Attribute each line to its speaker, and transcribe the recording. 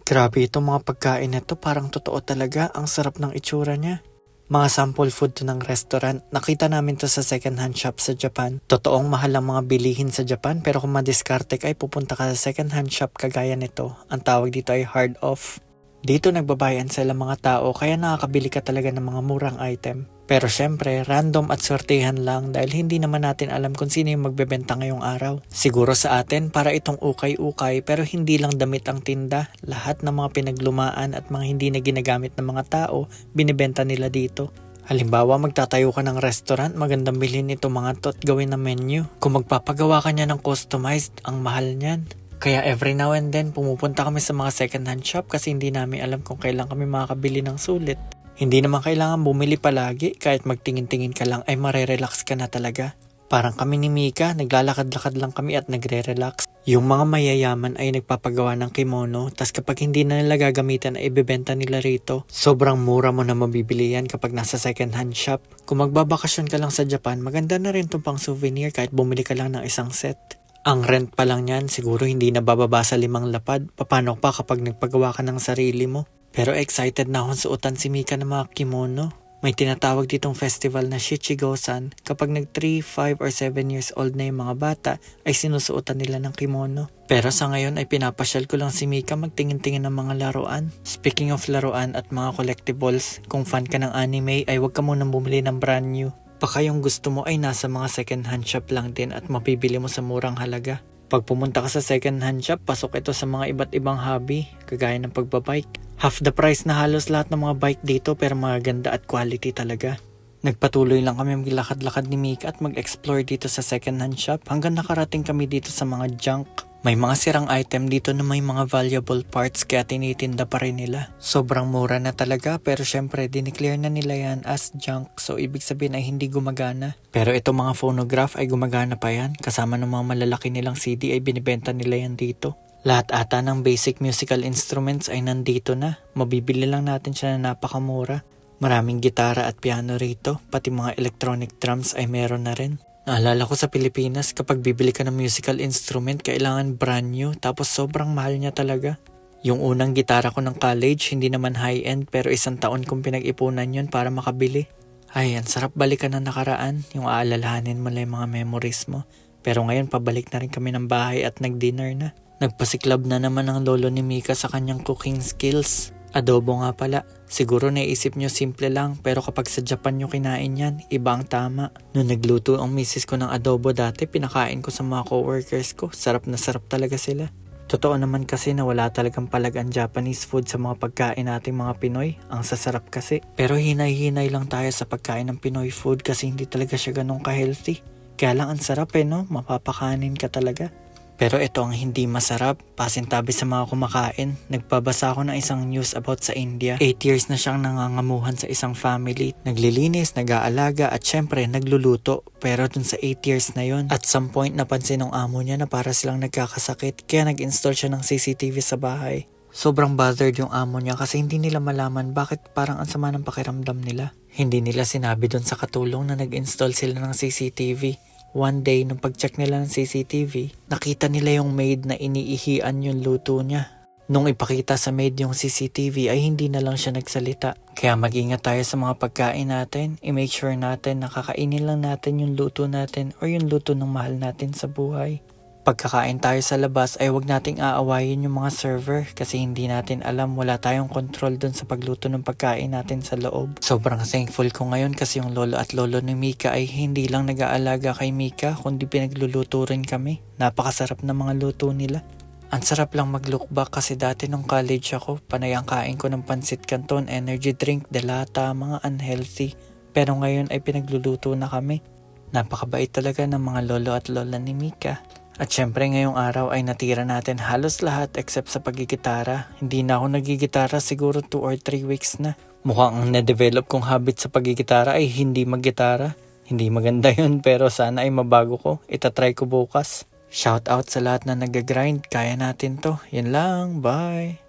Speaker 1: Grabe itong mga pagkain na to, parang totoo talaga, ang sarap ng itsura niya. Mga sample food to ng restaurant. Nakita namin to sa second hand shop sa Japan. Totoong mahal ang mga bilihin sa Japan, pero kung madiskarte ka ay pupunta ka sa second hand shop kagaya nito. Ang tawag dito ay hard off. Dito nagbabayan sila mga tao kaya nakakabili ka talaga ng mga murang item. Pero syempre, random at swertihan lang dahil hindi naman natin alam kung sino yung magbebenta ngayong araw. Siguro sa atin para itong ukay-ukay pero hindi lang damit ang tinda. Lahat ng mga pinaglumaan at mga hindi na ginagamit ng mga tao, binibenta nila dito. Halimbawa, magtatayo ka ng restaurant, magandang bilhin ito mga to at gawin na menu. Kung magpapagawa ka niya ng customized, ang mahal niyan. Kaya every now and then, pumupunta kami sa mga second hand shop kasi hindi namin alam kung kailan kami makakabili ng sulit. Hindi naman kailangan bumili palagi, kahit magtingin-tingin ka lang ay marerelax ka na talaga. Parang kami ni Mika, naglalakad-lakad lang kami at nagre-relax. Yung mga mayayaman ay nagpapagawa ng kimono, tas kapag hindi na nila gagamitan ay ibebenta nila rito. Sobrang mura mo na mabibili yan kapag nasa second hand shop. Kung magbabakasyon ka lang sa Japan, maganda na rin itong pang souvenir kahit bumili ka lang ng isang set. Ang rent pa lang yan, siguro hindi na bababa sa 5 lapad. Paano pa kapag nagpagawa ka ng sarili mo? Pero excited na akong suotan si Mika ng mga kimono. May tinatawag ditong festival na Shichigo-san. Kapag nag 3, 5, or 7 years old na yung mga bata, ay sinusuotan nila ng kimono. Pero sa ngayon ay pinapasyal ko lang si Mika magtingin-tingin ng mga laruan. Speaking of laruan at mga collectibles, kung fan ka ng anime ay huwag ka munang bumili ng brand new. Baka yung gusto mo ay nasa mga second hand shop lang din at mapibili mo sa murang halaga. Pag pumunta ka sa second hand shop, pasok ito sa mga iba't ibang hobby, kagaya ng pagbabike. Half the price na halos lahat ng mga bike dito pero maganda at quality talaga. Nagpatuloy lang kami maglakad-lakad ni Mika at mag-explore dito sa second hand shop hanggang nakarating kami dito sa mga junk. May mga sirang item dito na may mga valuable parts kaya tinitinda pa rin nila. Sobrang mura na talaga pero syempre dineclare na nila yan as junk so ibig sabihin ay hindi gumagana. Pero itong mga phonograph ay gumagana pa yan. Kasama ng mga malalaki nilang CD ay binibenta nila yan dito. Lahat ata ng basic musical instruments ay nandito na. Mabibili lang natin siya na napakamura. Maraming gitara at piano rito, pati mga electronic drums ay meron na rin. Naalala ko sa Pilipinas, kapag bibili ka ng musical instrument, kailangan brand new, tapos sobrang mahal niya talaga. Yung unang gitara ko ng college, hindi naman high-end, pero 1 taon kong pinag-ipunan yun para makabili. Ay, ang sarap balikan ng nakaraan, yung aalalahanin mo lang yung mga memories mo. Pero ngayon, pabalik na rin kami ng bahay at nag-dinner na. Nagpasiklab na naman ang lolo ni Mika sa kanyang cooking skills. Adobo nga pala. Siguro naisip nyo simple lang pero kapag sa Japan nyo kinain yan, iba ang tama. Noong nagluto ang misis ko ng adobo dati, pinakain ko sa mga coworkers ko. Sarap na sarap talaga sila. Totoo naman kasi na wala talagang palag ang Japanese food sa mga pagkain nating mga Pinoy. Ang sasarap kasi. Pero hinay-hinay lang tayo sa pagkain ng Pinoy food kasi hindi talaga siya ganun ka-healthy. Kaya lang ang sarap no? Mapapakanin ka talaga. Pero ito ang hindi masarap, pasintabi sa mga kumakain. Nagpabasa ako ng isang news about sa India. 8 years na siyang nangangamuhan sa isang family. Naglilinis, nag-aalaga at syempre nagluluto. Pero dun sa 8 years na yon, at some point napansin ng amo niya na para silang nagkakasakit. Kaya nag-install siya ng CCTV sa bahay. Sobrang bothered yung amo niya kasi hindi nila malaman bakit parang ang sama ng pakiramdam nila. Hindi nila sinabi dun sa katulong na nag-install sila ng CCTV. One day, nung pag-check nila ng CCTV, nakita nila yung maid na iniihian yung luto niya. Nung ipakita sa maid yung CCTV ay hindi na lang siya nagsalita. Kaya mag-ingat tayo sa mga pagkain natin. I-make sure natin na kakainin lang natin yung luto natin or yung luto ng mahal natin sa buhay. Pagkakain tayo sa labas ay huwag nating aawayin yung mga server kasi hindi natin alam, wala tayong control dun sa pagluto ng pagkain natin sa loob. Sobrang thankful ko ngayon kasi yung lolo at lolo ni Mika ay hindi lang nag-aalaga kay Mika kundi pinagluluto rin kami. Napakasarap na mga luto nila. Ang sarap lang mag-look back kasi dati nung college ako, panay ang kain ko ng pansit canton, energy drink, delata, mga unhealthy. Pero ngayon ay pinagluluto na kami. Napakabait talaga ng mga lolo at lola ni Mika. At syempre ngayong araw ay natira natin halos lahat except sa pagigitara. Hindi na ako nagigitara siguro 2 or 3 weeks na. Mukhang ang na-develop kong habit sa pagigitara ay hindi maggitara. Hindi maganda yun pero sana ay mabago ko. Itatry ko bukas. Shout out sa lahat na nag-grind. Kaya natin to. Yan lang. Bye!